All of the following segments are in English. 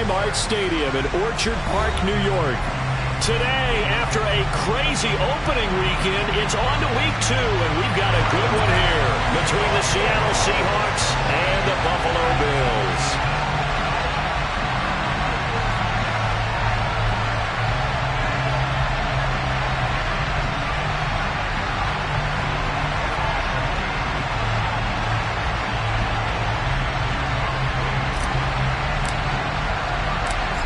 Highmark Stadium in Orchard Park, New York. Today, after a crazy opening weekend, it's on to week 2, and we've got a good one here between the Seattle Seahawks and the Buffalo Bills.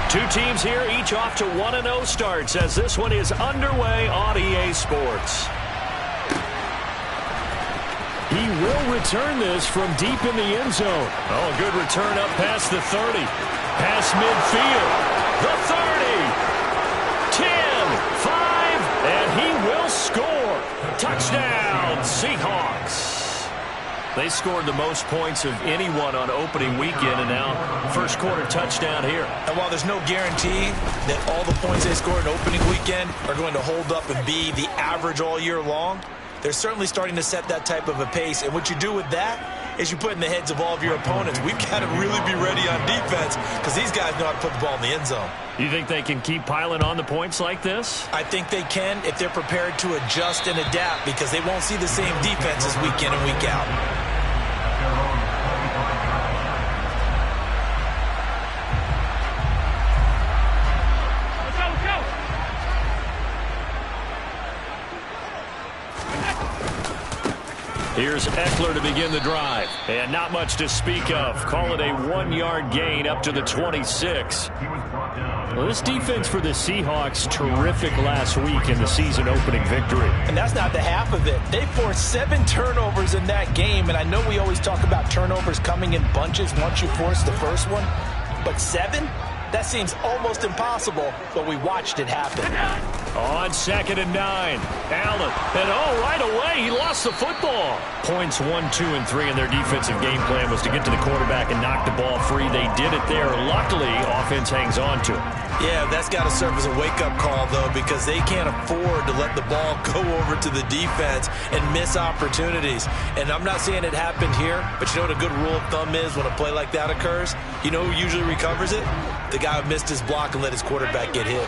Two teams here, each off to 1-0 starts as this one is underway on EA Sports. He will return this from deep in the end zone. Oh, good return up past the 30. Past midfield. The 30. 10, 5, and he will score. Touchdown, Seahawks. They scored the most points of anyone on opening weekend, and now first quarter touchdown here. And while there's no guarantee that all the points they scored in opening weekend are going to hold up and be the average all year long, they're certainly starting to set that type of a pace. And what you do with that is you put in the heads of all of your opponents, we've got to really be ready on defense because these guys know how to put the ball in the end zone. You think they can keep piling on the points like this? I think they can if they're prepared to adjust and adapt because they won't see the same defenses week in and week out. Here's Eckler to begin the drive. And not much to speak of. Call it a 1-yard gain up to the 26. Well, this defense for the Seahawks, terrific last week in the season opening victory. And that's not the half of it. They forced 7 turnovers in that game. And I know we always talk about turnovers coming in bunches once you force the first one. But 7? That seems almost impossible, but we watched it happen. On 2nd and 9, Allen, and right away, he lost the football. Points 1, 2, and 3 in their defensive game plan was to get to the quarterback and knock the ball free. They did it there. Luckily, offense hangs on to it. Yeah, that's got to serve as a wake-up call, though, because they can't afford to let the ball go over to the defense and miss opportunities. And I'm not saying it happened here, but you know what a good rule of thumb is when a play like that occurs? You know who usually recovers it? The guy who missed his block and let his quarterback get hit.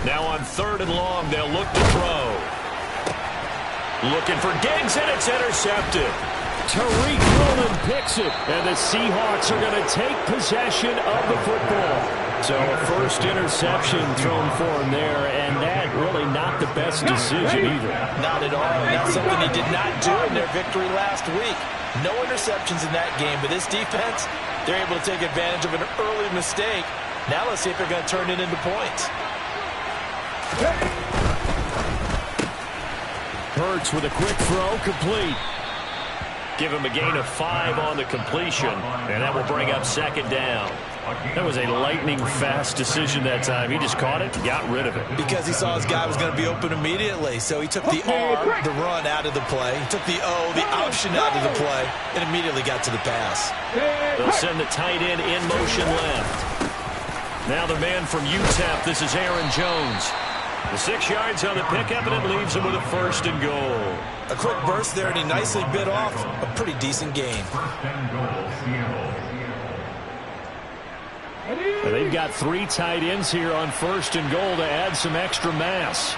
Now on 3rd and long, they'll look to throw. Looking for Diggs, and it's intercepted. Tariq Woolen picks it, and the Seahawks are going to take possession of the football. So a first interception thrown for him there, and that really not the best decision either. Not at all, and that's something he did not do in their victory last week. No interceptions in that game, but this defense, they're able to take advantage of an early mistake. Now let's see if they're going to turn it into points. Hurts with a quick throw, complete. Give him a gain of 5 on the completion, and that will bring up 2nd down. That was a lightning-fast decision that time. He just caught it and got rid of it. Because he saw his guy was going to be open immediately, so he took the R, the run, out of the play. He took the O, the option, out of the play, and immediately got to the pass. They'll send the tight end in motion left. Now the man from UTEP, this is Aaron Jones. The 6 yards on the pickup, and it leaves him with a 1st and goal. A quick burst there, and he nicely bit off a pretty decent gain. And they've got 3 tight ends here on 1st and goal to add some extra mass.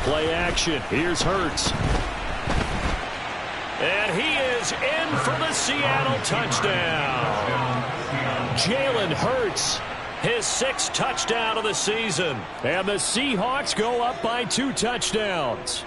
Play action. Here's Hurts. And he is in for the Seattle touchdown. Jalen Hurts, his 6th touchdown of the season. And the Seahawks go up by 2 touchdowns.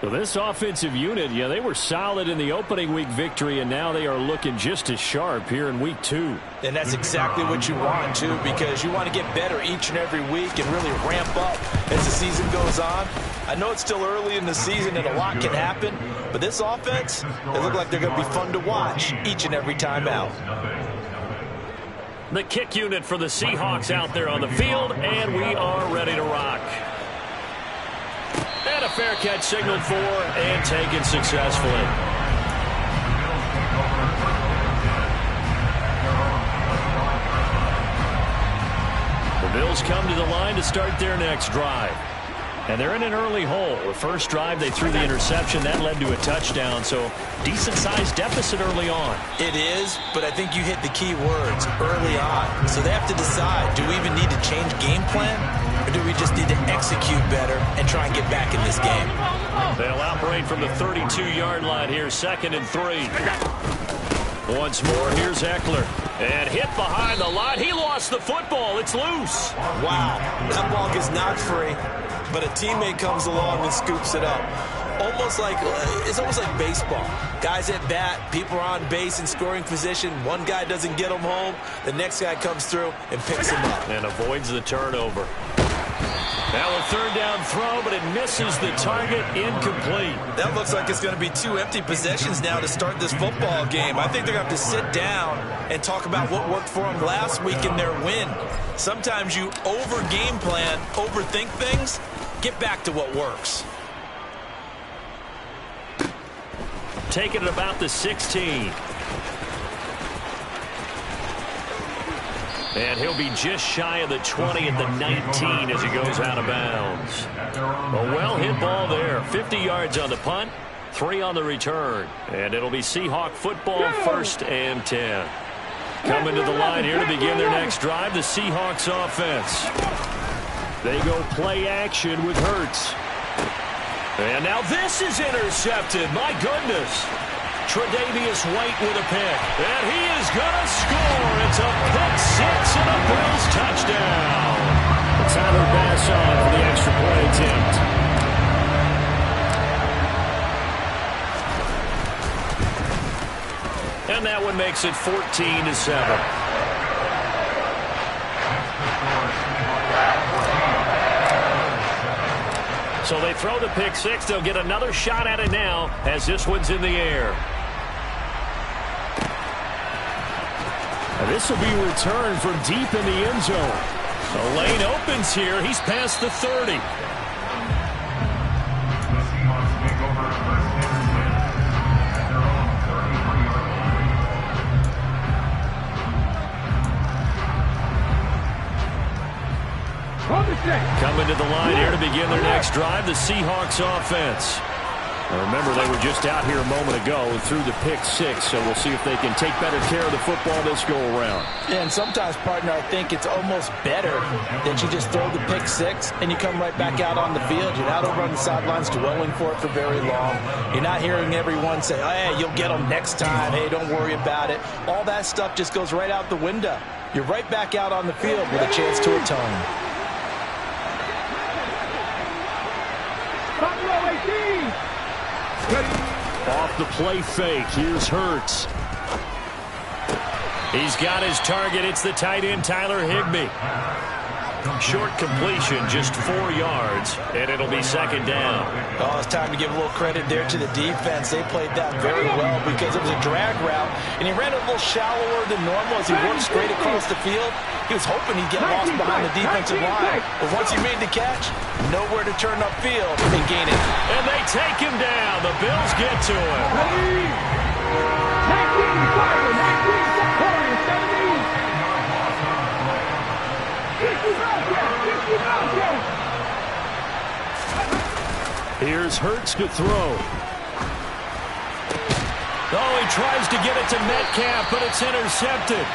So this offensive unit, yeah, they were solid in the opening week victory, and now they are looking just as sharp here in week 2. And that's exactly what you want, too, because you want to get better each and every week and really ramp up as the season goes on. I know it's still early in the season and a lot can happen, but this offense, they look like they're going to be fun to watch each and every time out. The kick unit for the Seahawks out there on the field, and we are ready to rock. And a fair catch signaled for and taken successfully. The Bills come to the line to start their next drive. And they're in an early hole. The first drive, they threw the interception. That led to a touchdown. So decent-sized deficit early on. It is, but I think you hit the key words early on. So they have to decide, do we even need to change game plan? Or do we just need to execute better and try and get back in this game? They'll operate from the 32-yard line here, 2nd and 3. Once more, here's Eckler. And hit behind the line. He lost the football. It's loose. Wow, that ball gets knocked free, but a teammate comes along and scoops it up. It's almost like baseball. Guys at bat, people are on base in scoring position. One guy doesn't get them home. The next guy comes through and picks him up. And avoids the turnover. Now a 3rd down throw, but it misses the target. Incomplete. That looks like it's going to be 2 empty possessions now to start this football game. I think they're going to have to sit down and talk about what worked for them last week in their win. Sometimes you over-game plan, overthink things. Get back to what works. Taking it about the 16. And he'll be just shy of the 20 at the 19 as he goes out of bounds. A well-hit ball there. 50 yards on the punt, 3 on the return. And it'll be Seahawk football, 1st and 10. Coming to the line here to begin their next drive, the Seahawks offense. They go play action with Hurts. And now this is intercepted. My goodness. Tre'Davious White with a pick. And he is going to score. It's a pick 6 and a Bills touchdown. Tyler Bass on for the extra point attempt. And that one makes it 14-7. So they throw the pick 6. They'll get another shot at it now as this one's in the air. And this will be returned from deep in the end zone. The lane opens here. He's past the 30. Coming to the line here to begin their next drive, the Seahawks offense. Now remember, they were just out here a moment ago and threw the pick 6, so we'll see if they can take better care of the football this go-around. Yeah, and sometimes, partner, I think it's almost better that you just throw the pick 6 and you come right back out on the field. You're not over on the sidelines dwelling for it for very long. You're not hearing everyone say, hey, you'll get them next time. Hey, don't worry about it. All that stuff just goes right out the window. You're right back out on the field with a chance to atone. Off the play fake. Here's Hurts. He's got his target. It's the tight end, Tyler Higbee. Short completion, just 4 yards, and it'll be 2nd down. Oh, it's time to give a little credit there to the defense. They played that very well because it was a drag route, and he ran a little shallower than normal as he worked straight across the field. He was hoping he'd get lost behind the defensive line, but once he made the catch, nowhere to turn upfield and gain it. And they take him down. The Bills get to him. 19, here's Hurts to throw. Oh, he tries to get it to Metcalf, but it's intercepted.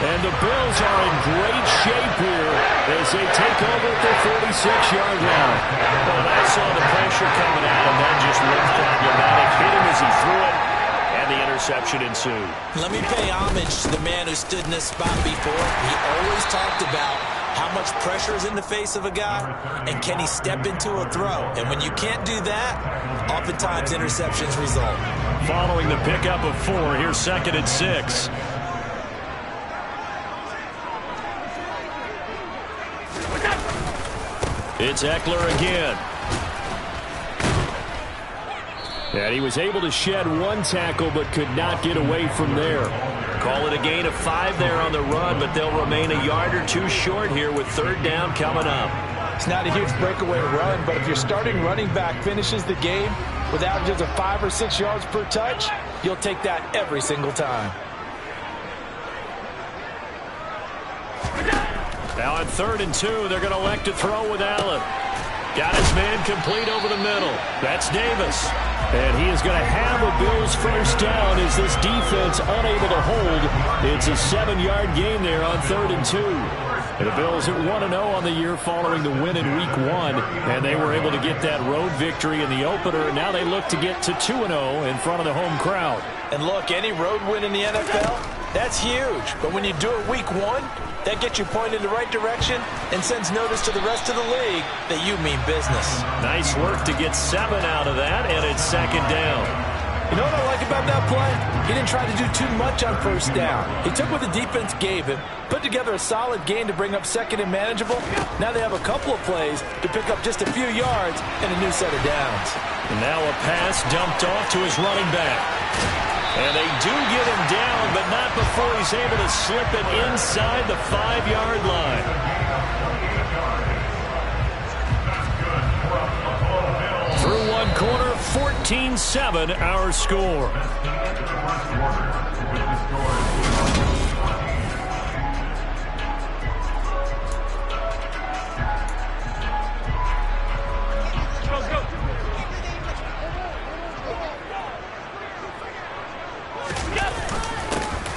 And the Bills are in great shape here as they take over at their 46-yard line. Well, I saw the pressure coming at him. That just looked problematic. Hit him as he threw it, and the interception ensued. Let me pay homage to the man who stood in this spot before. He always talked about how much pressure is in the face of a guy, and can he step into a throw? And when you can't do that, oftentimes interceptions result. Following the pickup of 4, here's 2nd and 6. It's Eckler again. And he was able to shed 1 tackle but could not get away from there. Call it a gain of 5 there on the run, but they'll remain a yard or 2 short here with 3rd down coming up. It's not a huge breakaway run, but if your starting running back finishes the game with averages of 5 or 6 yards per touch, you'll take that every single time. Now on 3rd and 2, they're going to elect to throw with Allen. Got his man complete over the middle. That's Davis. And he is going to have a Bills first down as this defense unable to hold. It's a 7-yard gain there on 3rd and 2. And the Bills at 1-0 on the year following the win in Week 1. And they were able to get that road victory in the opener. And now they look to get to 2-0 in front of the home crowd. And look, any road win in the NFL, that's huge. But when you do it Week 1, that gets you pointed in the right direction and sends notice to the rest of the league that you mean business. Nice work to get 7 out of that, and it's 2nd down. You know what I like about that play? He didn't try to do too much on 1st down. He took what the defense gave him, put together a solid gain to bring up 2nd and manageable. Now they have a couple of plays to pick up just a few yards and a new set of downs. And now a pass dumped off to his running back. And they do get him down, but not before he's able to slip it inside the 5-yard line. Through one quarter, 14-7 our score.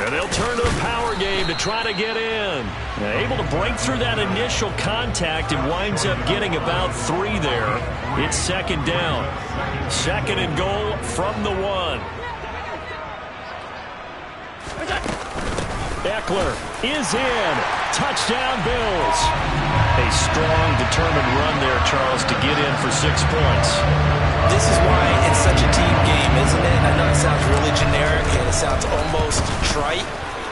And they'll turn to the power game to try to get in. Now, able to break through that initial contact and winds up getting about 3 there. It's 2nd down. 2nd and goal from the 1. Eckler is in. Touchdown, Bills. A strong, determined run there, Charles, to get in for 6 points. This is why it's such a team game, isn't it? I know it sounds really generic and it sounds almost trite,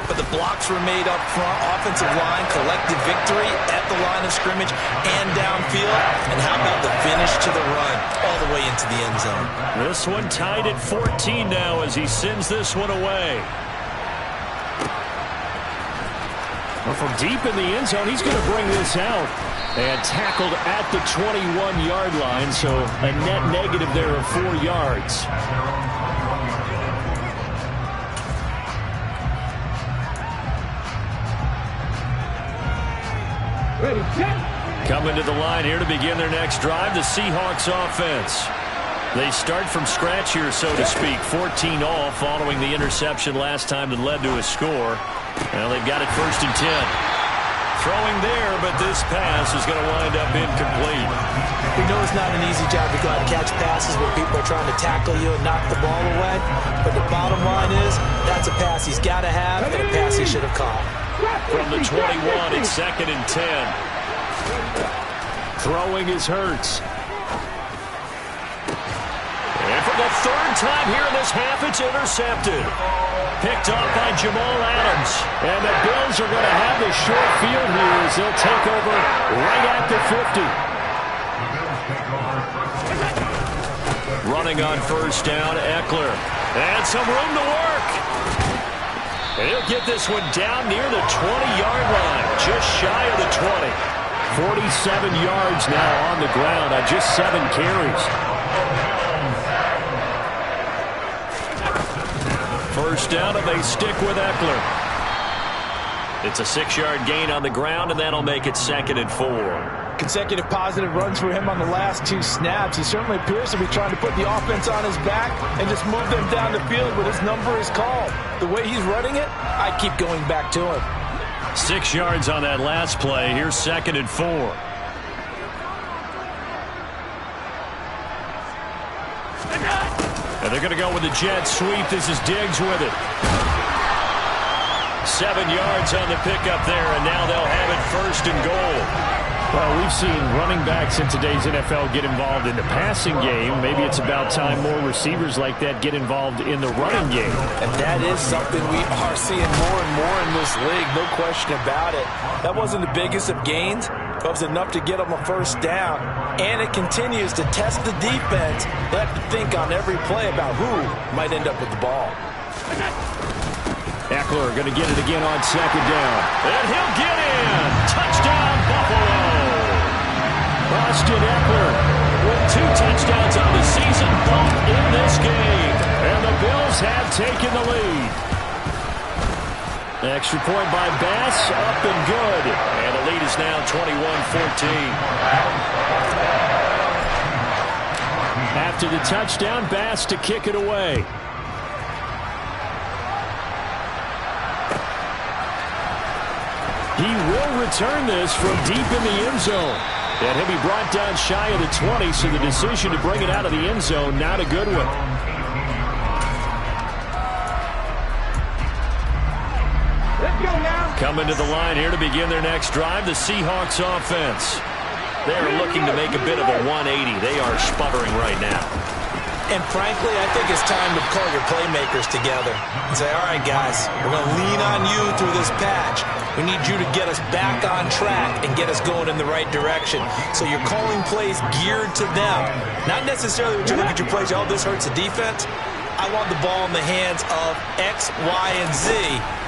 but the blocks were made up front, offensive line, collective victory at the line of scrimmage and downfield. And how about the finish to the run all the way into the end zone? This one tied at 14 now as he sends this one away. Well, from deep in the end zone, he's going to bring this out. And tackled at the 21-yard line, so a net negative there of 4 yards. Coming to the line here to begin their next drive, the Seahawks offense. They start from scratch here, so to speak. 14 all following the interception last time that led to a score. Well, they've got it 1st and 10. Throwing there, but this pass is going to wind up incomplete. We know it's not an easy job to go out and catch passes where people are trying to tackle you and knock the ball away. But the bottom line is, that's a pass he's got to have and a pass he should have caught. From the 21, it's 2nd and 10. Throwing is Hurts. And for the 3rd time here in this half, it's intercepted. Picked off by Jamal Adams. And the Bills are going to have the short field here as they'll take over right at the 50. Running on 1st down, Eckler. And some room to work. And he'll get this one down near the 20-yard line, just shy of the 20. 47 yards now on the ground on just 7 carries. 1st down, and they stick with Eckler. It's a 6-yard gain on the ground, and that'll make it 2nd and 4. Consecutive positive runs for him on the last 2 snaps. He certainly appears to be trying to put the offense on his back and just move them down the field, but his number is called. The way he's running it, I keep going back to him. 6 yards on that last play. Here's 2nd and 4. And they're going to go with the jet sweep. This is Diggs with it. 7 yards on the pickup there, and now they'll have it 1st and goal. Well, we've seen running backs in today's NFL get involved in the passing game. Maybe it's about time more receivers like that get involved in the running game. And that is something we are seeing more and more in this league, no question about it. That wasn't the biggest of gains, but it was enough to get them a 1st down. And it continues to test the defense. They have to think on every play about who might end up with the ball. Eckler going to get it again on 2nd down. And he'll get in. Touchdown, Buffalo. Austin Eckler with 2 touchdowns on the season, both in this game. And the Bills have taken the lead. Extra point by Bass, up and good. And the lead is now 21-14. After the touchdown, Bass to kick it away. He will return this from deep in the end zone. And he'll be brought down shy of the 20, so the decision to bring it out of the end zone, not a good one. Let's go now. Coming to the line here to begin their next drive, the Seahawks offense. They are looking to make a bit of a 180. They are sputtering right now. And frankly, I think it's time to call your playmakers together and say, all right, guys, we're going to lean on you through this patch. We need you to get us back on track and get us going in the right direction. So you're calling plays geared to them. Not necessarily when you look at your plays, oh, this hurts the defense. I want the ball in the hands of X, Y, and Z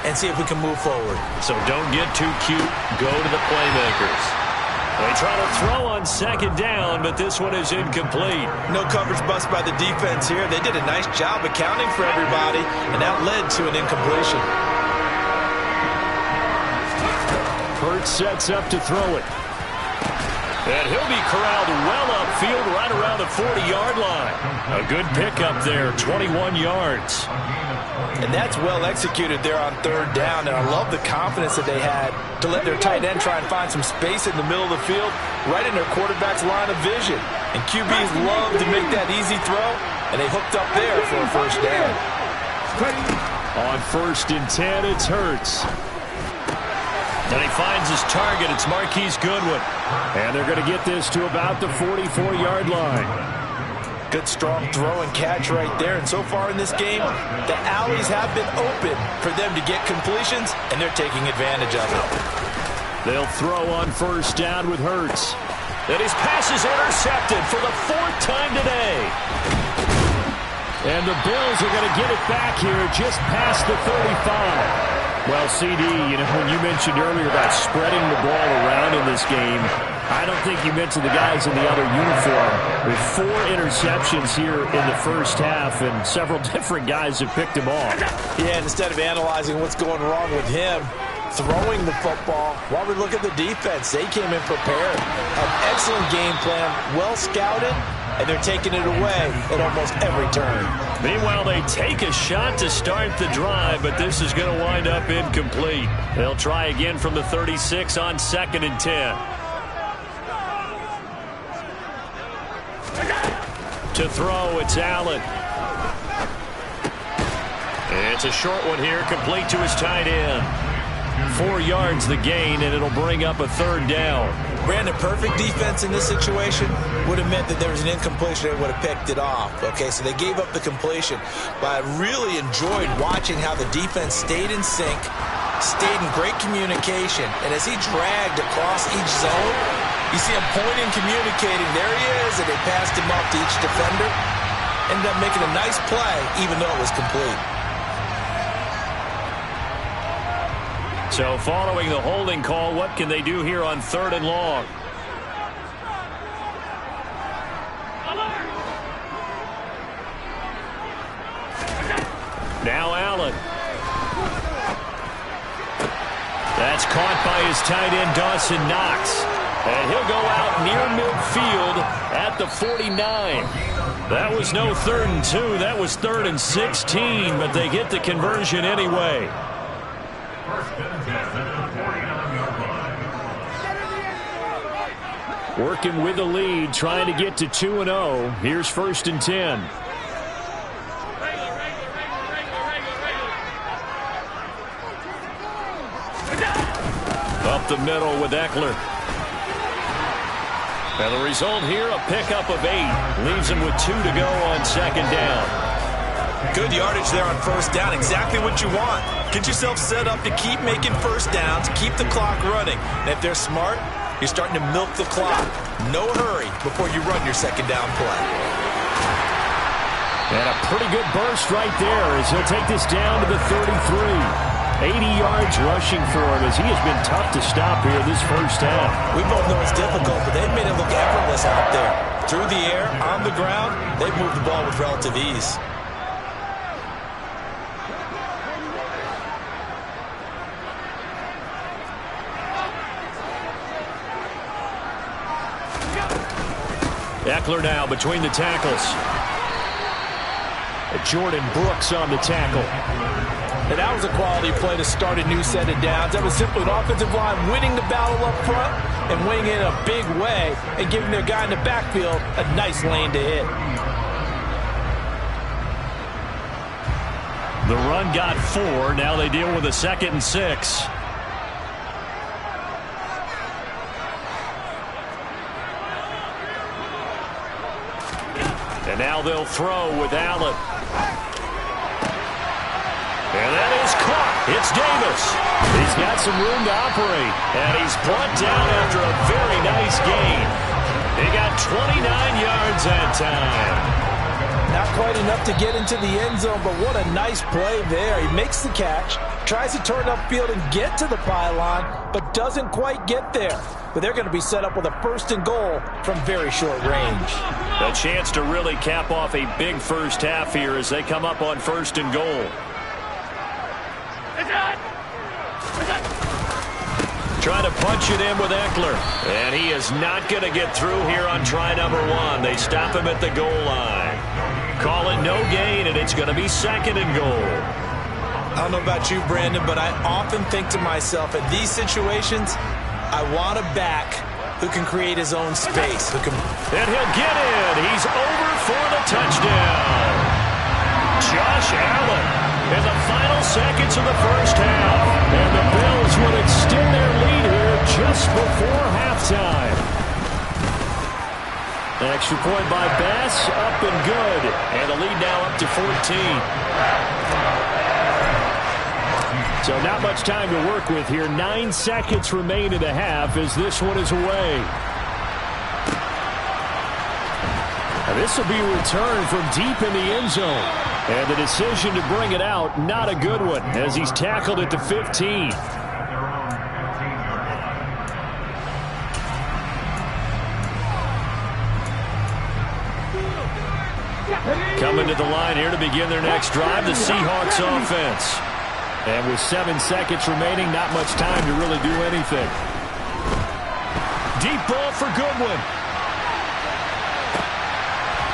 and see if we can move forward. So don't get too cute. Go to the playmakers. They try to throw on second down, but this one is incomplete. No coverage bust by the defense here. They did a nice job accounting for everybody, and that led to an incompletion. Hurts sets up to throw it. And he'll be corralled well upfield right around the 40-yard line. A good pickup there, 21 yards. And that's well executed there on third down. And I love the confidence that they had to let their tight end try and find some space in the middle of the field, right in their quarterback's line of vision. And QBs love to make that easy throw, and they hooked up there for a first down. On 1st and 10, it's Hurts. And he finds his target. It's Marquise Goodwin. And they're going to get this to about the 44-yard line. Good, strong throw and catch right there. And so far in this game, the alleys have been open for them to get completions, and they're taking advantage of it. They'll throw on 1st down with Hurts. And his pass is intercepted for the 4th time today. And the Bills are going to get it back here just past the 35. Well, CD, you know, when you mentioned earlier about spreading the ball around in this game, I don't think you mentioned the guys in the other uniform. With 4 interceptions here in the first half, and several different guys have picked him off. Yeah, and instead of analyzing what's going wrong with him, throwing the football, while we look at the defense, they came in prepared. An excellent game plan, well scouted, and they're taking it away at almost every turn. Meanwhile, they take a shot to start the drive, but this is going to wind up incomplete. They'll try again from the 36 on 2nd and 10. To throw, it's Allen. It's a short one here, complete to his tight end. 4 yards the gain, and it'll bring up a 3rd down. Brandon, perfect defense in this situation would have meant that there was an incompletion and would have picked it off. Okay, so they gave up the completion. But I really enjoyed watching how the defense stayed in sync, stayed in great communication. And as he dragged across each zone, you see him pointing, communicating. There he is, and they passed him up to each defender. Ended up making a nice play, even though it was complete. So following the holding call, what can they do here on 3rd and long? Now Allen. That's caught by his tight end, Dawson Knox. And he'll go out near midfield at the 49. That was no 3rd and 2. That was 3rd and 16, but they get the conversion anyway. Working with the lead, trying to get to 2-0. Here's 1st and 10. Up the middle with Eckler. And the result here, a pickup of 8. Leaves him with 2 to go on 2nd down. Good yardage there on 1st down. Exactly what you want. Get yourself set up to keep making 1st downs, keep the clock running. And if they're smart, you're starting to milk the clock. No hurry before you run your 2nd down play. And a pretty good burst right there as he'll take this down to the 33. 80 yards rushing for him as he has been tough to stop here this first half. We both know it's difficult, but they've made it look effortless out there. Through the air, on the ground, they've moved the ball with relative ease. Eckler now between the tackles. Jordan Brooks on the tackle. And that was a quality play to start a new set of downs. That was simply an offensive line winning the battle up front and winning it in a big way and giving their guy in the backfield a nice lane to hit. The run got 4. Now they deal with a 2nd and 6. And now they'll throw with Allen. And that is caught. It's Davis. He's got some room to operate. And he's brought down after a very nice gain. He got 29 yards that time. Not quite enough to get into the end zone, but what a nice play there. He makes the catch, tries to turn upfield and get to the pylon, but doesn't quite get there. But they're going to be set up with a 1st and goal from very short range. A chance to really cap off a big first half here as they come up on 1st and goal. Trying to punch it in with Eckler. And he is not going to get through here on try number 1. They stop him at the goal line. Call it no gain, and it's going to be 2nd and goal. I don't know about you, Brandon, but I often think to myself, in these situations, I want a back who can create his own space. And he'll get in. He's over for the touchdown. Josh Allen in the final seconds of the first half. And the Bills would extend their lead here just before halftime. An extra point by Bass, up and good. And the lead now up to 14. So not much time to work with here. 9 seconds remain in the half as this one is away. And this will be returned from deep in the end zone. And the decision to bring it out, not a good one, as he's tackled at the 15. Coming to the line here to begin their next drive, the Seahawks offense. And with 7 seconds remaining, not much time to really do anything. Deep ball for Goodwin.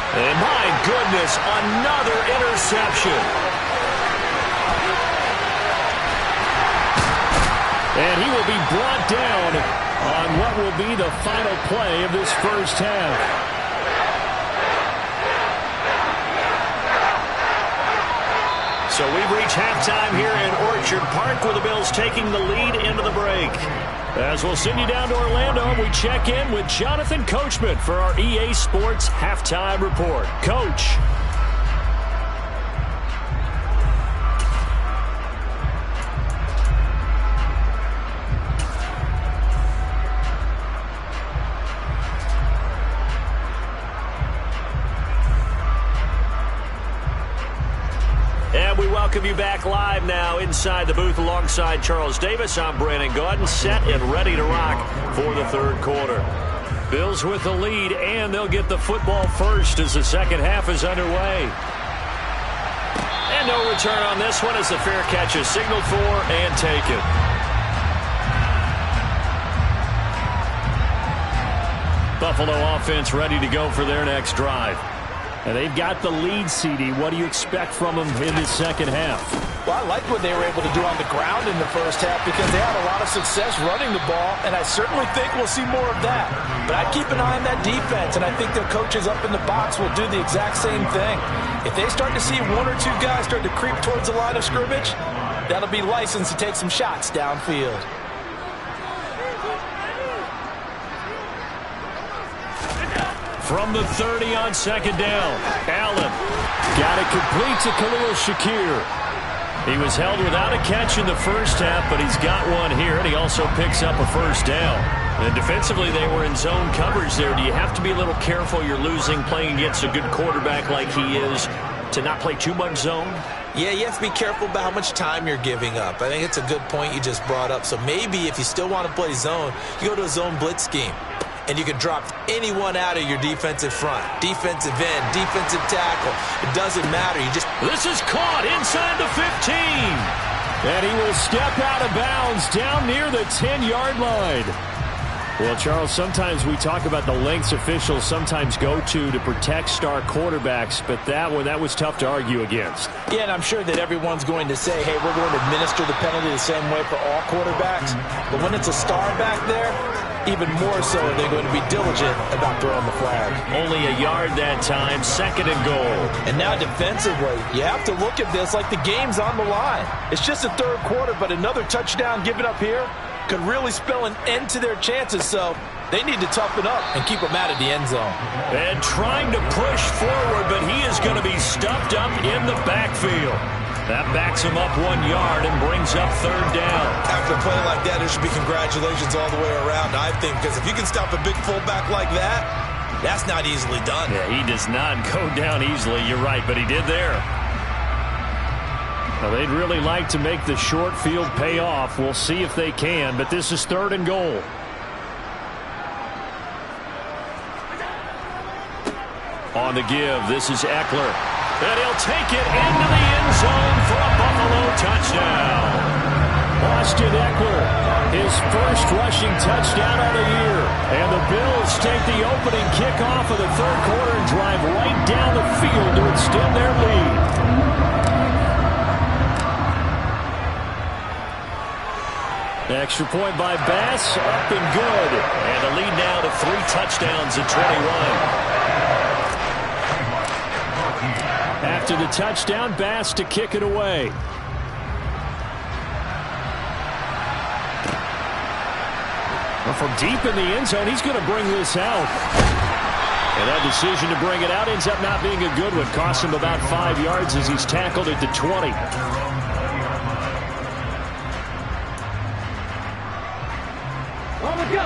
And my goodness, another interception. And he will be brought down on what will be the final play of this first half. So we've reached halftime here in Orchard Park with the Bills taking the lead into the break. As we'll send you down to Orlando, we check in with Jonathan Coachman for our EA Sports Halftime Report. Coach. We welcome you back live now inside the booth alongside Charles Davis. I'm Brandon Gaudin, set and ready to rock for the third quarter. Bills with the lead, and they'll get the football first as the second half is underway. And no return on this one as the fair catch is signaled for and taken. Buffalo offense ready to go for their next drive. And they've got the lead, CD. What do you expect from them in the second half? Well, I like what they were able to do on the ground in the first half because they had a lot of success running the ball, and I certainly think we'll see more of that. But I'd keep an eye on that defense, and I think their coaches up in the box will do the exact same thing. If they start to see 1 or 2 guys start to creep towards the line of scrimmage, that'll be licensed to take some shots downfield. From the 30 on second down, Allen got it complete to Khalil Shakir. He was held without a catch in the first half, but he's got one here, and he also picks up a first down. And defensively, they were in zone coverage there. Do you have to be a little careful you're losing playing against a good quarterback like he is to not play too much zone? Yeah, you have to be careful about how much time you're giving up. I think it's a good point you just brought up. So maybe if you still want to play zone, you go to a zone blitz scheme. And you can drop anyone out of your defensive front. Defensive end, defensive tackle. It doesn't matter. This is caught inside the 15. And he will step out of bounds down near the 10-yard line. Well, Charles, sometimes we talk about the lengths officials sometimes go to protect star quarterbacks, but that was tough to argue against. Yeah, and I'm sure that everyone's going to say, hey, we're going to administer the penalty the same way for all quarterbacks. But when it's a star back there, even more so are they going to be diligent about throwing the flag. Only a yard that time, 2nd and goal. And now defensively, you have to look at this like the game's on the line. It's just the 3rd quarter, but another touchdown given up here could really spell an end to their chances, so they need to toughen up and keep them out of the end zone. And trying to push forward, but he is going to be stuffed up in the backfield. That backs him up 1 yard and brings up 3rd down. After a play like that, there should be congratulations all the way around, I think, because if you can stop a big fullback like that, that's not easily done. Yeah, he does not go down easily. You're right, but he did there. Now, they'd really like to make the short field pay off. We'll see if they can, but this is 3rd and goal. On the give, this is Eckler. And he'll take it into the end zone for a Buffalo touchdown. Austin Eckler, his first rushing touchdown of the year. And the Bills take the opening kickoff of the 3rd quarter and drive right down the field to extend their lead. Extra point by Bass, up and good. And the lead now to 3 touchdowns at 21. After the touchdown, Bass to kick it away. Well, from deep in the end zone, he's going to bring this out. And that decision to bring it out ends up not being a good one. Costs him about 5 yards as he's tackled at the 20.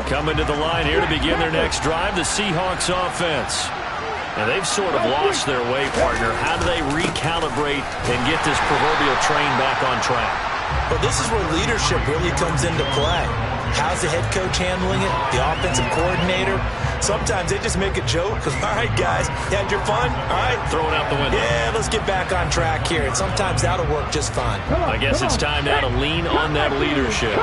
Coming to the line here to begin their next drive, the Seahawks offense. And they've sort of lost their way, partner. How do they recalibrate and get this proverbial train back on track? Well, this is where leadership really comes into play. How's the head coach handling it? The offensive coordinator? Sometimes they just make a joke. All right, guys, you had your fun? All right. Throw it out the window. Yeah, let's get back on track here. And sometimes that'll work just fine. I guess it's time now to lean on that leadership.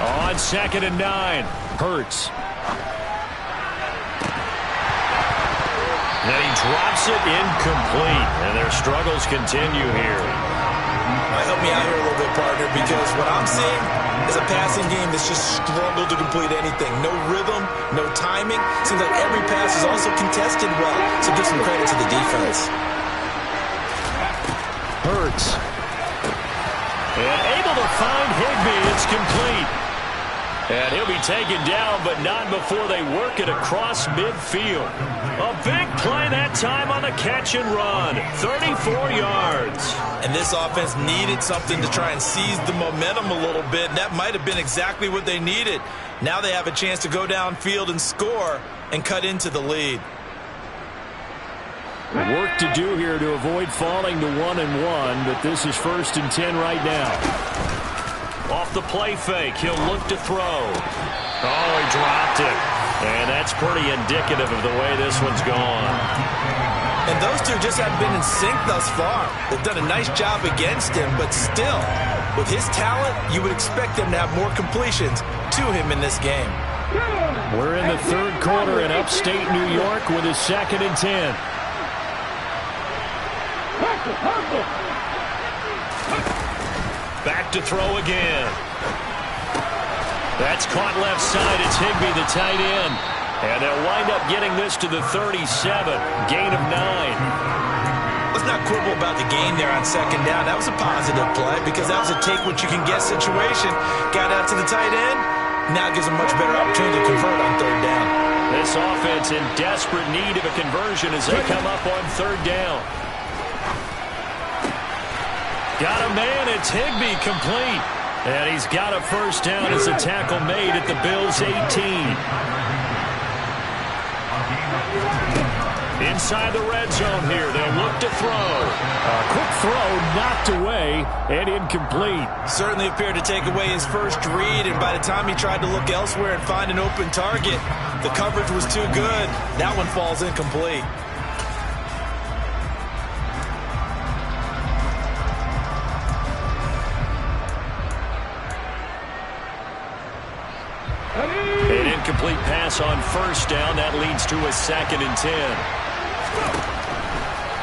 On 2nd and 9, Hurts. And he drops it incomplete, and their struggles continue here. Help me out here a little bit, partner, because what I'm seeing is a passing game that's just struggled to complete anything. No rhythm, no timing. Seems like every pass is also contested well, so give some credit to the defense. Hurts. And able to find Higbee. It's complete. And he'll be taken down, but not before they work it across midfield. A big play that time on the catch and run. 34 yards. And this offense needed something to try and seize the momentum a little bit. And that might have been exactly what they needed. Now they have a chance to go downfield and score and cut into the lead. Work to do here to avoid falling to 1-1, but this is 1st and 10 right now. Off the play fake, he'll look to throw. Oh, he dropped it. And that's pretty indicative of the way this one's gone. And those two just haven't been in sync thus far. They've done a nice job against him, but still, with his talent, you would expect them to have more completions to him in this game. We're in the 3rd quarter in upstate New York with a 2nd and 10. Back to throw again. That's caught left side. It's Higbee, the tight end. And they'll wind up getting this to the 37. Gain of 9. Let's not quibble about the gain there on 2nd down. That was a positive play because that was a take-what-you-can-get situation. Got out to the tight end. Now it gives them much better opportunity to convert on 3rd down. This offense in desperate need of a conversion as they come up on 3rd down. Got a man. It's Higbee, complete. And he's got a 1st down as a tackle made at the Bills' 18. Inside the red zone here. They'll look to throw. A quick throw knocked away and incomplete. Certainly appeared to take away his first read, and by the time he tried to look elsewhere and find an open target, the coverage was too good. That one falls incomplete. incomplete pass on first down. That leads to a 2nd and 10.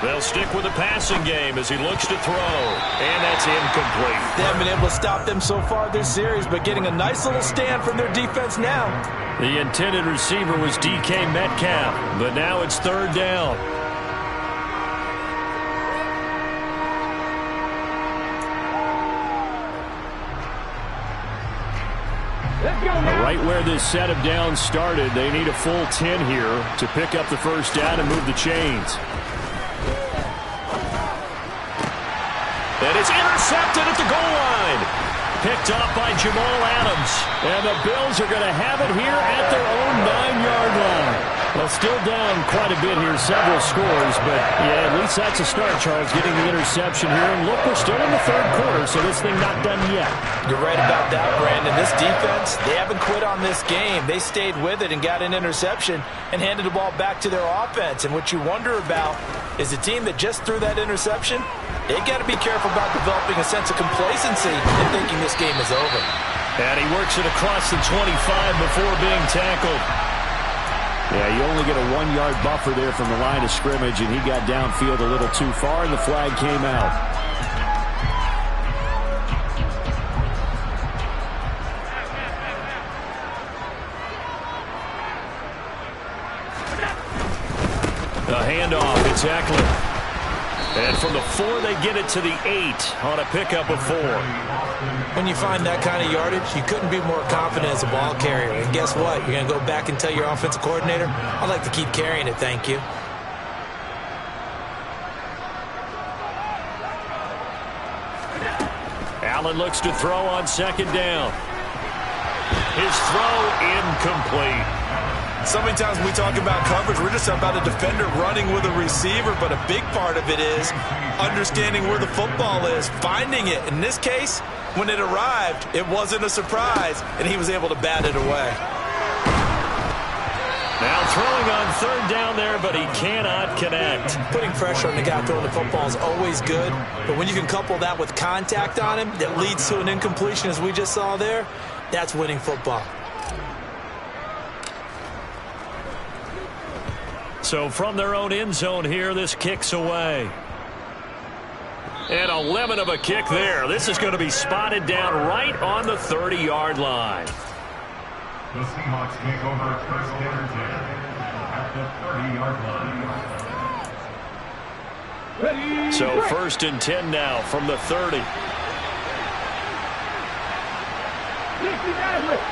They'll stick with the passing game as he looks to throw. And that's incomplete. They haven't been able to stop them so far this series, but getting a nice little stand from their defense now. The intended receiver was DK Metcalf, but now it's 3rd down. Right where this set of downs started, they need a full 10 here to pick up the first down and move the chains. And it's intercepted at the goal line. Picked off by Jamal Adams. And the Bills are going to have it here at their own 9-yard line. Well, still down quite a bit here, several scores, but yeah, at least that's a start, Charles, getting the interception here. And look, we're still in the 3rd quarter, so this thing not done yet. You're right about that, Brandon. This defense, they haven't quit on this game. They stayed with it and got an interception and handed the ball back to their offense. And what you wonder about is the team that just threw that interception, they got to be careful about developing a sense of complacency and thinking this game is over. And he works it across the 25 before being tackled. Yeah, you only get a 1-yard buffer there from the line of scrimmage, and he got downfield a little too far, and the flag came out. The handoff, it's Eckler. And from the 4, they get it to the 8 on a pickup of 4. When you find that kind of yardage, you couldn't be more confident as a ball carrier. And guess what? You're going to go back and tell your offensive coordinator, I'd like to keep carrying it, thank you. Allen looks to throw on 2nd down. His throw incomplete. So many times when we talk about coverage, we're just about a defender running with a receiver, but a big part of it is understanding where the football is, finding it. In this case, when it arrived, it wasn't a surprise, and he was able to bat it away. Now throwing on 3rd down there, but he cannot connect. Putting pressure on the guy throwing the football is always good, but when you can couple that with contact on him that leads to an incompletion, as we just saw there, that's winning football. So from their own end zone here, this kicks away. And a lemon of a kick there. This is going to be spotted down right on the 30-yard line. The Seahawks take over 1st and 10 at the 30-yard line. So 1st and 10 now from the 30.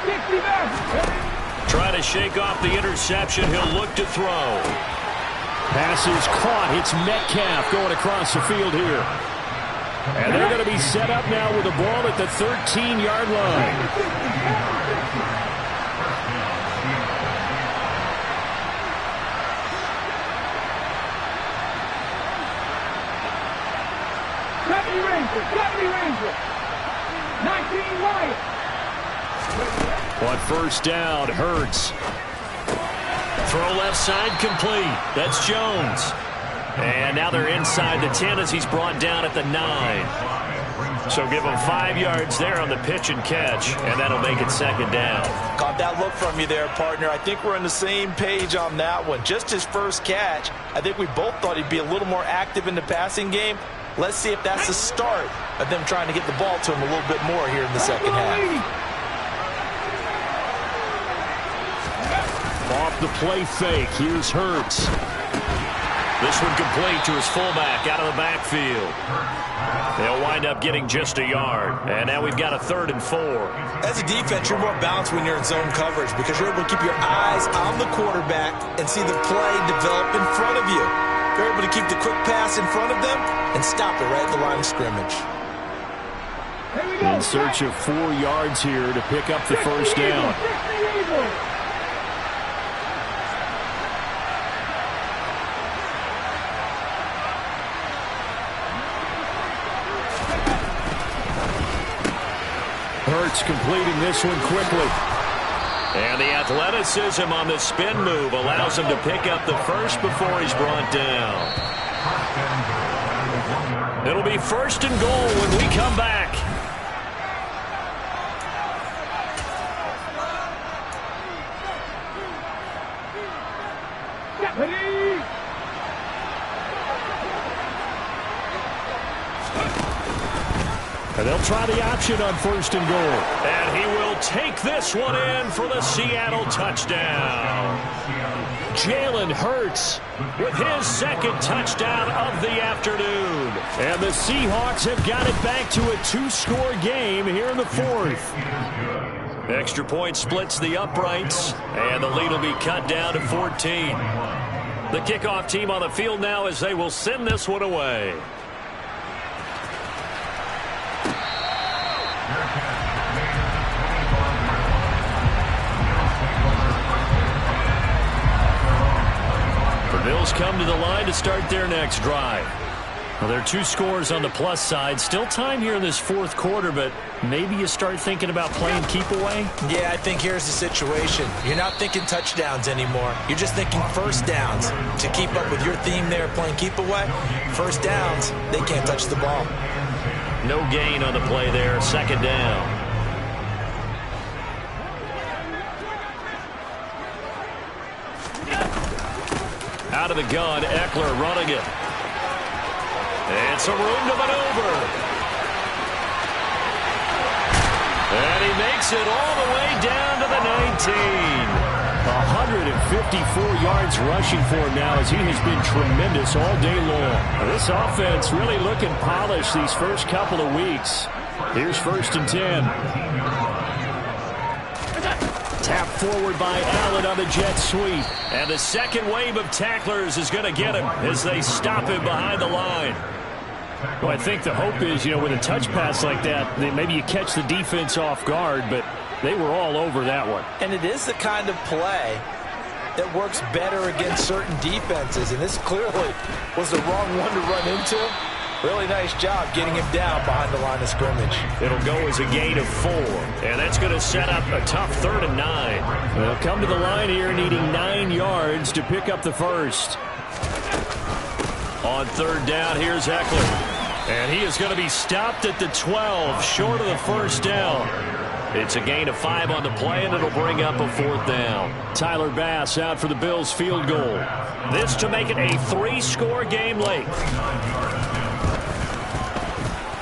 60 Trying to shake off the interception. He'll look to throw. Pass is caught. It's Metcalf going across the field here. And they're going to be set up now with the ball at the 13-yard line. Ranger, 19 Wyatt. On 1st down, Hurts. Throw left side complete. That's Jones. And now they're inside the 10 as he's brought down at the 9. So give him 5 yards there on the pitch and catch, and that'll make it 2nd down. Got that look from you there, partner. I think we're on the same page on that one. Just his first catch, I think we both thought he'd be a little more active in the passing game. Let's see if that's the start of them trying to get the ball to him a little bit more here in the 2nd half. Off the play fake. Here's Hurts. This one complete to his fullback out of the backfield. They'll wind up getting just a yard. And now we've got a 3rd and 4. As a defense, you're more balanced when you're in zone coverage because you're able to keep your eyes on the quarterback and see the play develop in front of you. You're able to keep the quick pass in front of them and stop it right at the line of scrimmage. In search of 4 yards here to pick up the first down. Hurts completing this one quickly. And the athleticism on the spin move allows him to pick up the first before he's brought down. It'll be 1st and goal when we come back. And they'll try the option on 1st and goal. And he will take this one in for the Seattle touchdown. Jalen Hurts with his second touchdown of the afternoon. And the Seahawks have got it back to a 2-score game here in the 4th. Extra point splits the uprights, and the lead will be cut down to 14. The kickoff team on the field now as they will send this one away. The Bills come to the line to start their next drive. Well, there are 2 scores on the plus side. Still time here in this 4th quarter, but maybe you start thinking about playing keep away? Yeah, I think here's the situation. You're not thinking touchdowns anymore. You're just thinking first downs. To keep up with your theme there, playing keep away, first downs, they can't touch the ball. No gain on the play there. 2nd down. Out of the gun, Eckler running it. It's a room to maneuver. And he makes it all the way down to the 19. 154 yards rushing for him now as he has been tremendous all day long. This offense really looking polished these first couple of weeks. Here's 1st and 10. Tap forward by Allen on the jet sweep. And the second wave of tacklers is going to get him as they stop him behind the line. Well, I think the hope is, with a touch pass like that, maybe you catch the defense off guard, but they were all over that one. And it is the kind of play that works better against certain defenses, and this clearly was the wrong one to run into. Really nice job getting him down behind the line of scrimmage. It'll go as a gain of 4, and that's going to set up a tough 3rd and 9. They'll come to the line here needing 9 yards to pick up the first. On 3rd down, here's Eckler. And he is going to be stopped at the 12, short of the first down. It's a gain of 5 on the play, and it'll bring up a 4th down. Tyler Bass out for the Bills field goal. This to make it a 3-score game late.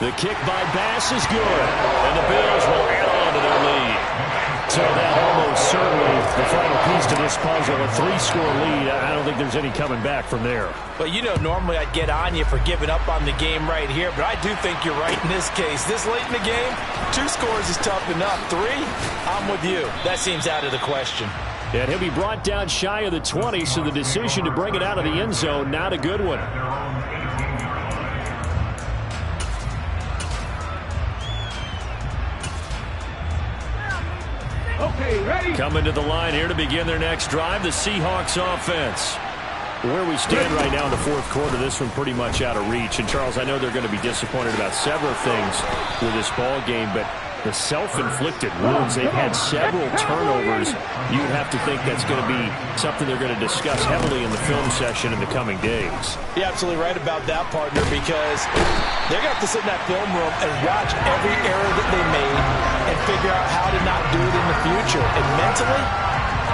The kick by Bass is good. And the Bills will add on to their lead. So that almost certainly the final piece to this puzzle, a 3-score lead. I don't think there's any coming back from there. But, normally I'd get on you for giving up on the game right here, but I do think you're right in this case. This late in the game, 2 scores is tough enough. 3, I'm with you. That seems out of the question. And he'll be brought down shy of the 20, so the decision to bring it out of the end zone, not a good one. Okay, ready? Coming to the line here to begin their next drive, the Seahawks offense. Where we stand right now in the 4th quarter, this one pretty much out of reach. And, Charles, I know they're going to be disappointed about several things with this ball game, but the self-inflicted wounds, they've had several turnovers. You'd have to think that's going to be something they're going to discuss heavily in the film session in the coming days. You're absolutely right about that, partner, because they're going to have to sit in that film room and watch every error that they made and figure out how to not do it in the future. And mentally,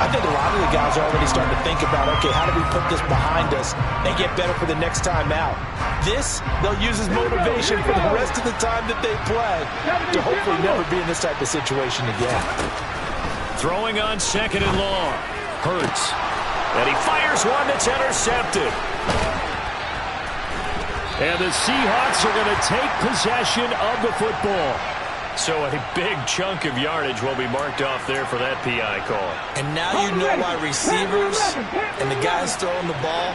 I think a lot of the guys are already starting to think about, okay, how do we put this behind us and get better for the next time out? This, they'll use as motivation for the rest of the time that they play to hopefully never be in this type of situation again. Throwing on 2nd and long. Hurts. And he fires one that's intercepted. And the Seahawks are going to take possession of the football. So a big chunk of yardage will be marked off there for that PI call. And now you know why receivers and the guys throwing the ball,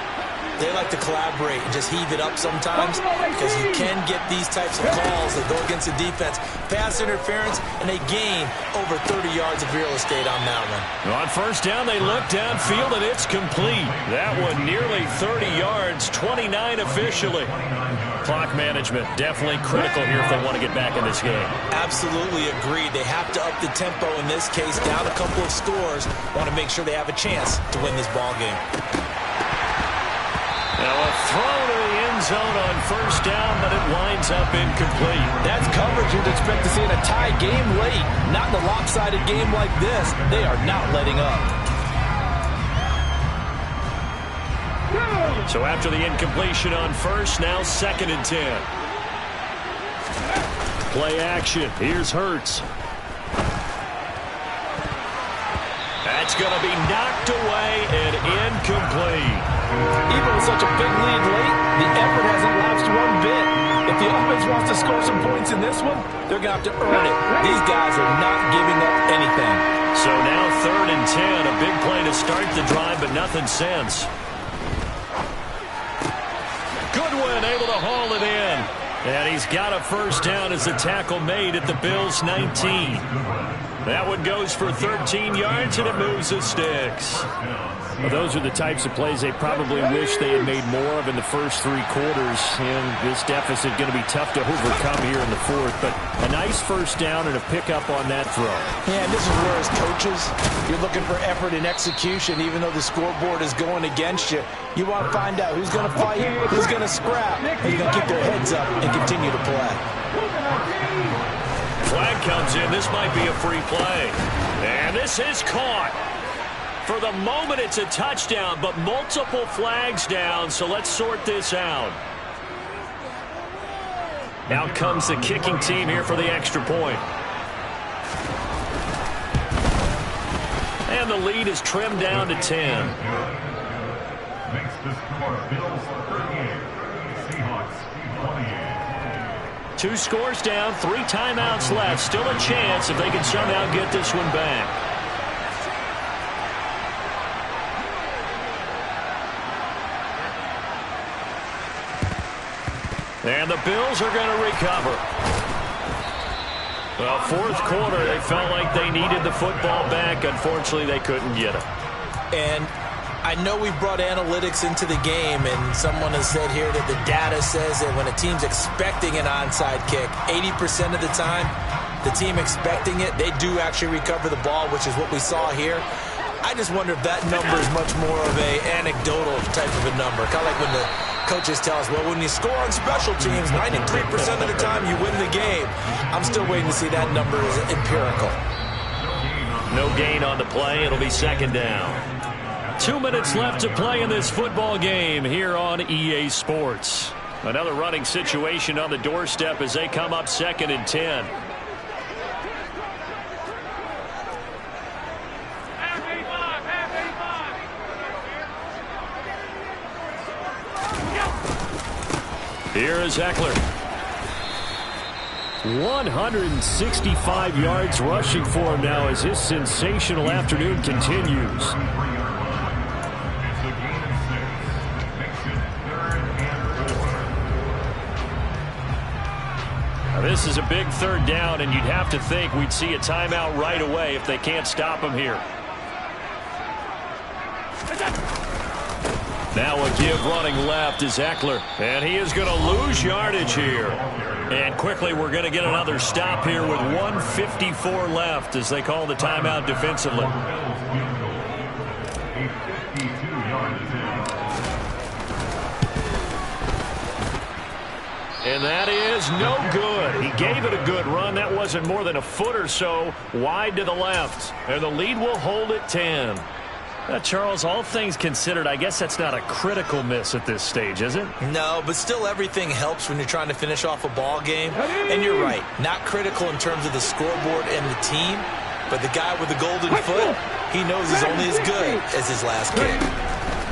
they like to collaborate and just heave it up sometimes, because you can get these types of calls that go against the defense. Pass interference, and they gain over 30 yards of real estate on that one. On 1st down, they look downfield, and it's complete. That one nearly 30 yards, 29 officially. Clock management definitely critical here if they want to get back in this game. Absolutely agreed. They have to up the tempo in this case, down a couple of scores. Want to make sure they have a chance to win this ball game. Now a throw to the end zone on 1st down, but it winds up incomplete. That's coverage you'd expect to see in a tie game late. Not in a lopsided game like this. They are not letting up. So after the incompletion on 1st, now 2nd and 10. Play action. Here's Hurts. That's going to be knocked away and incomplete. Even with such a big lead late, the effort hasn't lapsed one bit. If the offense wants to score some points in this one, they're going to have to earn it. These guys are not giving up anything. So now 3rd and 10. A big play to start the drive, but nothing since. Goodwin able to haul it in. And he's got a first down as the tackle made at the Bills' 19. That one goes for 13 yards, and it moves the sticks. Well, those are the types of plays they probably wish they had made more of in the first 3 quarters. And this deficit going to be tough to overcome here in the 4th. But a nice first down and a pickup on that throw. Yeah, and this is where as coaches, you're looking for effort and execution, even though the scoreboard is going against you. You want to find out who's going to fight, who's going to scrap, who's going to keep their heads up and continue to play. Flag comes in. This might be a free play. And this is caught. For the moment, it's a touchdown, but multiple flags down, so let's sort this out. Now comes the kicking team here for the extra point. And the lead is trimmed down to 10. Makes the score Bills 38, Seahawks 28. 2 scores down, 3 timeouts left. Still a chance if they can somehow get this one back. And the Bills are going to recover. Well, 4th quarter, they felt like they needed the football back. Unfortunately, they couldn't get it. And I know we brought analytics into the game, and someone has said here that the data says that when a team's expecting an onside kick, 80% of the time, the team expecting it, they do actually recover the ball, which is what we saw here. I just wonder if that number is much more of a anecdotal type of a number. Kind of like when the coaches tell us, well, when you score on special teams, 93% of the time you win the game. I'm still waiting to see that number is empirical. No gain on the play. It'll be 2nd down. 2 minutes left to play in this football game here on EA Sports. Another running situation on the doorstep as they come up 2nd and 10. Here is Eckler. 165 yards rushing for him now as his sensational afternoon continues. Now, this is a big 3rd down, and you'd have to think we'd see a timeout right away if they can't stop him here. Now a give running left is Eckler, and he is going to lose yardage here. And quickly we're going to get another stop here with 1:54 left as they call the timeout defensively. And that is no good. He gave it a good run. That wasn't more than a foot or so wide to the left. And the lead will hold at 10. Charles, all things considered, I guess that's not a critical miss at this stage, is it? No, but still everything helps when you're trying to finish off a ball game. And you're right, not critical in terms of the scoreboard and the team, but the guy with the golden foot, he knows he's only as good as his last kick.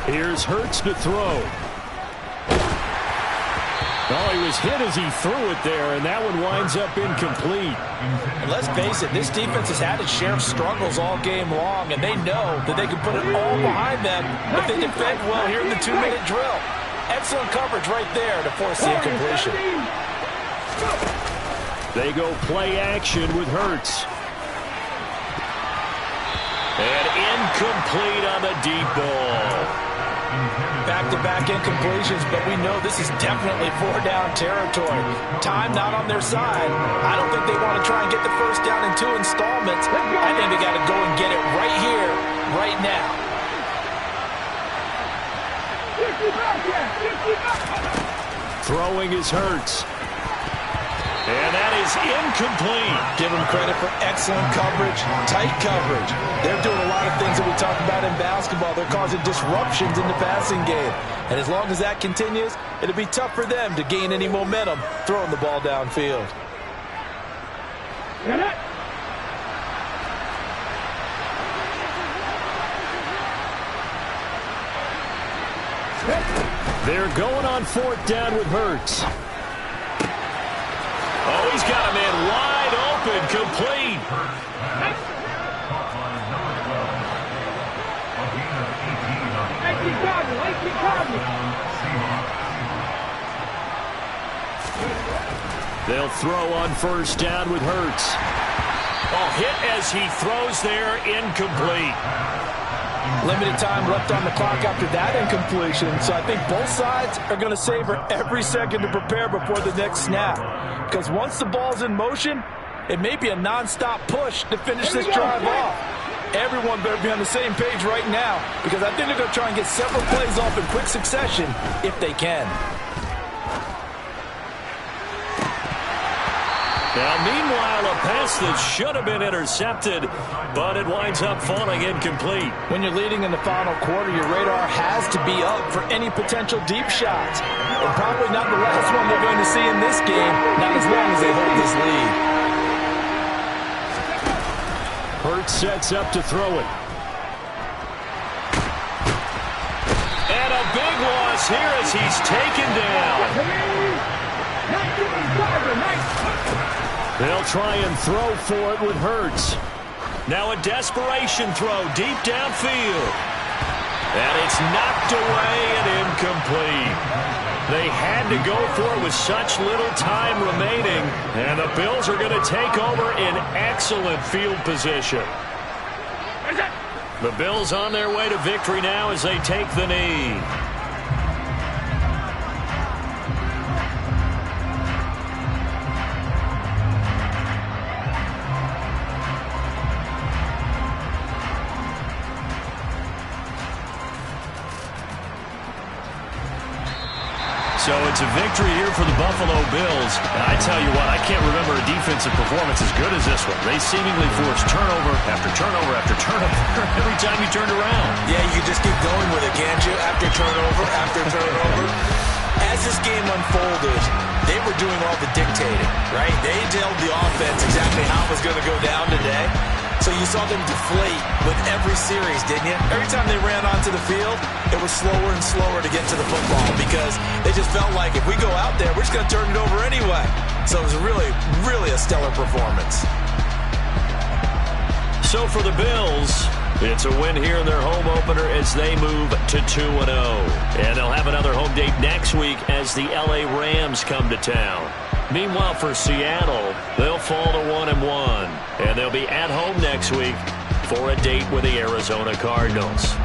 Here's Hurts to throw. Oh, he was hit as he threw it there, and that one winds up incomplete. And let's face it, this defense has had its share of struggles all game long, and they know that they can put it all behind them if they defend well here in the 2-minute drill. Excellent coverage right there to force the incompletion. They go play action with Hurts. And incomplete on the deep ball. Back-to-back incompletions, but we know this is definitely 4-down territory. Time not on their side. I don't think they want to try and get the first down in 2 installments. I think they got to go and get it right here, right now. Throwing is Hurts. And that is incomplete. Give them credit for excellent coverage, tight coverage. They're doing a lot of things that we talk about in basketball. They're causing disruptions in the passing game. And as long as that continues, it'll be tough for them to gain any momentum throwing the ball downfield. Get it. They're going on fourth down with Hurts. Oh, he's got a man wide open, complete. They'll throw on first down with Hurts. Oh, hit as he throws there, incomplete. Limited time left on the clock after that incompletion, so I think both sides are going to savor every second to prepare before the next snap. Because once the ball's in motion, it may be a non-stop push to finish this drive off. Everyone better be on the same page right now, because I think they're going to try and get several plays off in quick succession if they can. Now, meanwhile, a pass that should have been intercepted, but it winds up falling incomplete. When you're leading in the final quarter, your radar has to be up for any potential deep shots. And probably not the last one they're going to see in this game, not as long as they hold this lead. Hurts sets up to throw it. And a big loss here as he's taken down. They'll try and throw for it with Hurts. Now a desperation throw deep downfield. And it's knocked away and incomplete. They had to go for it with such little time remaining. And the Bills are going to take over in excellent field position. The Bills on their way to victory now as they take the knee. So it's a victory here for the Buffalo Bills. And I tell you what, I can't remember a defensive performance as good as this one. They seemingly forced turnover after turnover after turnover every time you turned around. Yeah, you can just keep going with it, can't you? After turnover, after turnover. As this game unfolded, they were doing all the dictating, right? They told the offense exactly how it was going to go down today. So you saw them deflate with every series, didn't you? Every time they ran onto the field, it was slower and slower to get to the football because they just felt like if we go out there, we're just going to turn it over anyway. So it was really, really a stellar performance. So for the Bills, it's a win here in their home opener as they move to 2-0. And they'll have another home date next week as the LA Rams come to town. Meanwhile, for Seattle, they'll fall to 1-1. And they'll be at home next week for a date with the Arizona Cardinals.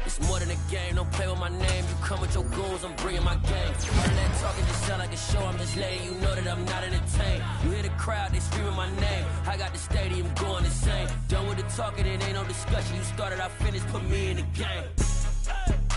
It's more than a game, don't play with my name. You come with your goons, I'm bringing my game. All of that talking just sound like a show, I'm just letting you know that I'm not entertained. You hear the crowd, they screaming my name. I got the stadium going insane. Done with the talking, it ain't no discussion. You started, I finished, put me in the game.